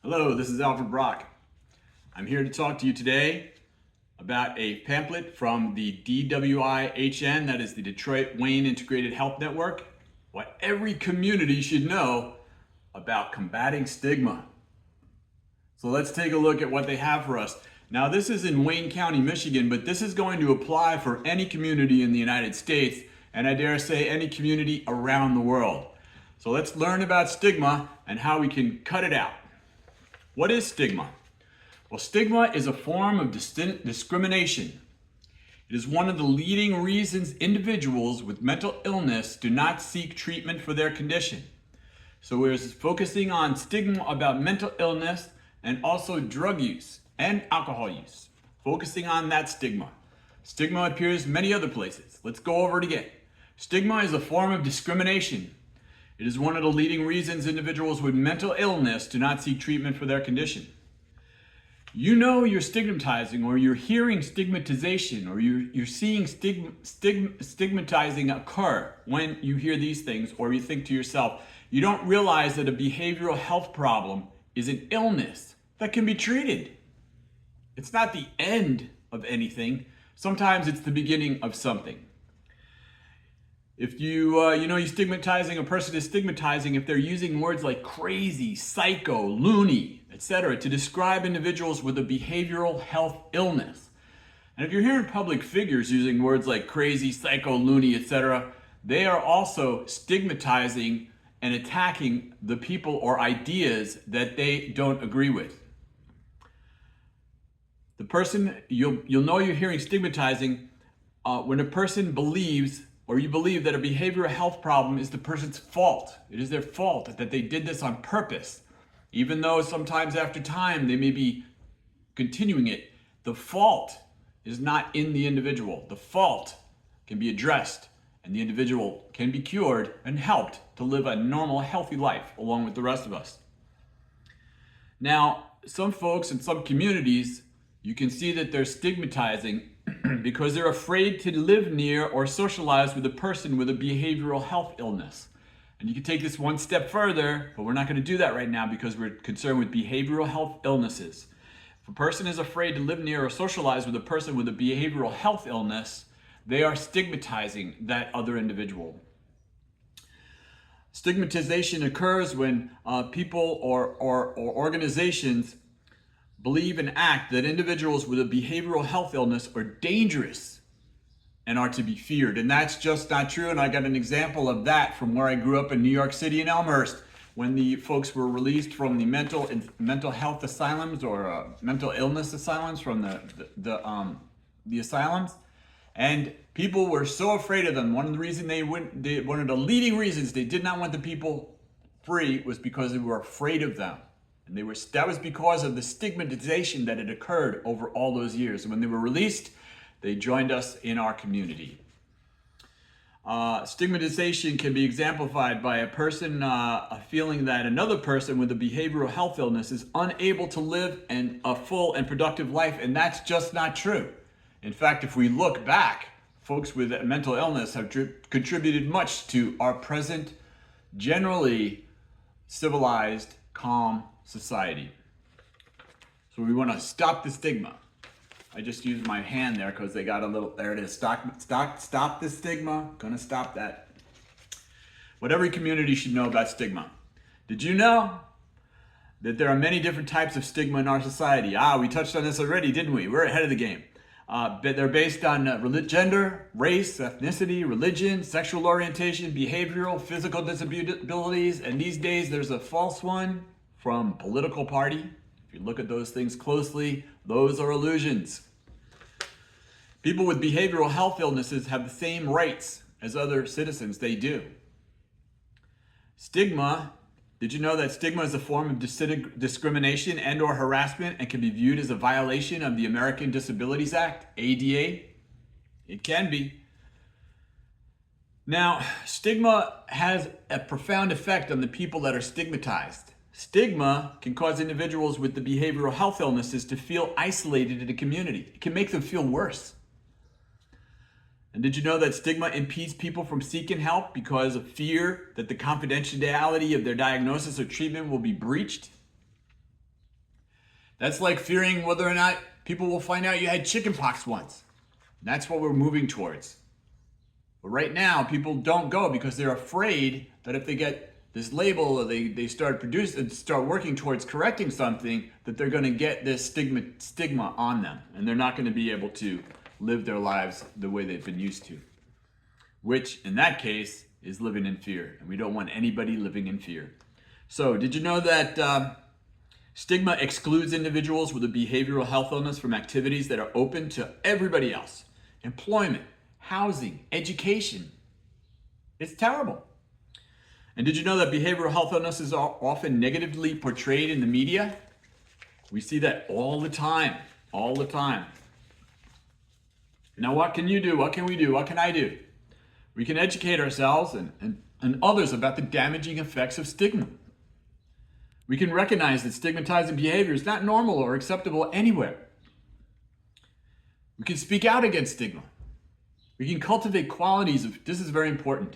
Hello, this is Alfred Brock. I'm here to talk to you today about a pamphlet from the DWIHN, that is the Detroit Wayne Integrated Health Network, what every community should know about combating stigma. So let's take a look at what they have for us. Now, this is in Wayne County, Michigan, but this is going to apply for any community in the United States, and I dare say any community around the world. So let's learn about stigma and how we can cut it out. What is stigma? Well, stigma is a form of discrimination. It is one of the leading reasons individuals with mental illness do not seek treatment for their condition. So we're focusing on stigma about mental illness and also drug use and alcohol use. Focusing on that stigma. Stigma appears many other places. Let's go over it again. Stigma is a form of discrimination. It is one of the leading reasons individuals with mental illness do not seek treatment for their condition. You know you're stigmatizing, or you're hearing stigmatization, or you're seeing stigmatizing occur when you hear these things, or you think to yourself, you don't realize that a behavioral health problem is an illness that can be treated. It's not the end of anything. Sometimes it's the beginning of something. If you're stigmatizing, a person is stigmatizing if they're using words like crazy, psycho, loony, etc. to describe individuals with a behavioral health illness. And if you're hearing public figures using words like crazy, psycho, loony, etc., they are also stigmatizing and attacking the people or ideas that they don't agree with. The person, you'll know you're hearing stigmatizing when a person believes, or you believe, that a behavioral health problem is the person's fault. It is their fault that they did this on purpose. Even though sometimes after time they may be continuing it, the fault is not in the individual. The fault can be addressed and the individual can be cured and helped to live a normal, healthy life along with the rest of us. Now, some folks in some communities, you can see that they're stigmatizing because they're afraid to live near or socialize with a person with a behavioral health illness. And you can take this one step further, but we're not going to do that right now because we're concerned with behavioral health illnesses. If a person is afraid to live near or socialize with a person with a behavioral health illness, they are stigmatizing that other individual. Stigmatization occurs when people or organizations believe and act that individuals with a behavioral health illness are dangerous and are to be feared. And that's just not true. And I got an example of that from where I grew up in New York City in Elmhurst, when the folks were released from the mental health asylums or mental illness asylums from the asylums. And people were so afraid of them. One of the leading reasons they did not want the people free was because they were afraid of them. And that was because of the stigmatization that had occurred over all those years. And when they were released, they joined us in our community. Stigmatization can be exemplified by a person feeling that another person with a behavioral health illness is unable to live a full and productive life, and that's just not true. In fact, if we look back, folks with mental illness have contributed much to our present, generally civilized, calm society. So we want to stop the stigma. I just used my hand there because they got a little, there it is. Stop the stigma. Gonna stop that. What every community should know about stigma. Did you know that there are many different types of stigma in our society? We touched on this already, didn't we? We're ahead of the game. But they're based on gender, race, ethnicity, religion, sexual orientation, behavioral, physical disabilities, and these days there's a false one from political party. If you look at those things closely, those are illusions. People with behavioral health illnesses have the same rights as other citizens. They do. Stigma, did you know that stigma is a form of discrimination and or harassment and can be viewed as a violation of the American Disabilities Act, ADA? It can be. Now, stigma has a profound effect on the people that are stigmatized. Stigma can cause individuals with the behavioral health illnesses to feel isolated in a community. It can make them feel worse. And did you know that stigma impedes people from seeking help because of fear that the confidentiality of their diagnosis or treatment will be breached? That's like fearing whether or not people will find out you had chickenpox once. That's what we're moving towards. But right now, people don't go because they're afraid that if they get this label or they start working towards correcting something, that they're going to get this stigma on them, and they're not going to be able to live their lives the way they've been used to, which in that case is living in fear, and we don't want anybody living in fear. So did you know that stigma excludes individuals with a behavioral health illness from activities that are open to everybody else? Employment, housing, education. It's terrible. And did you know that behavioral health illnesses are often negatively portrayed in the media? We see that all the time, all the time. Now what can you do? What can we do? What can I do? We can educate ourselves and others about the damaging effects of stigma. We can recognize that stigmatizing behavior is not normal or acceptable anywhere. We can speak out against stigma. We can cultivate qualities of, this is very important,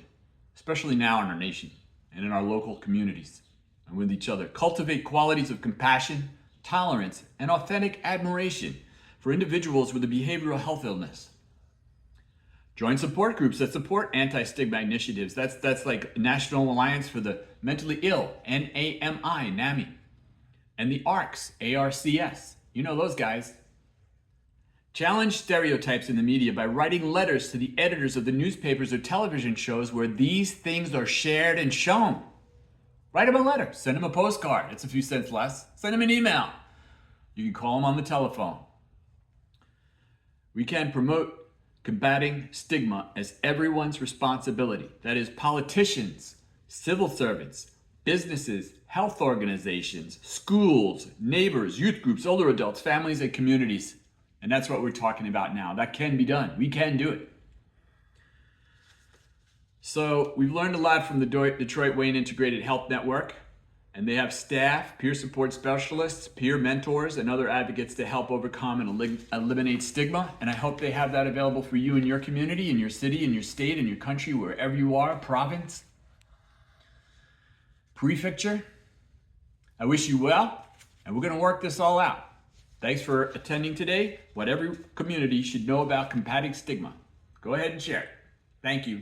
especially now in our nation and in our local communities and with each other. Cultivate qualities of compassion, tolerance, and authentic admiration for individuals with a behavioral health illness. Join support groups that support anti-stigma initiatives. That's like National Alliance for the Mentally Ill, NAMI, NAMI, and the ARCS, ARCS. You know those guys. Challenge stereotypes in the media by writing letters to the editors of the newspapers or television shows where these things are shared and shown. Write them a letter, send them a postcard. It's a few cents less. Send them an email. You can call them on the telephone. We can promote combating stigma as everyone's responsibility. That is, politicians, civil servants, businesses, health organizations, schools, neighbors, youth groups, older adults, families, and communities. And that's what we're talking about now. That can be done. We can do it. So we've learned a lot from the Detroit Wayne Integrated Health Network, and they have staff, peer support specialists, peer mentors, and other advocates to help overcome and eliminate stigma. And I hope they have that available for you in your community, in your city, in your state, in your country, wherever you are, province, prefecture. I wish you well, and we're going to work this all out. Thanks for attending today. What every community should know about combating stigma. Go ahead and share it. Thank you.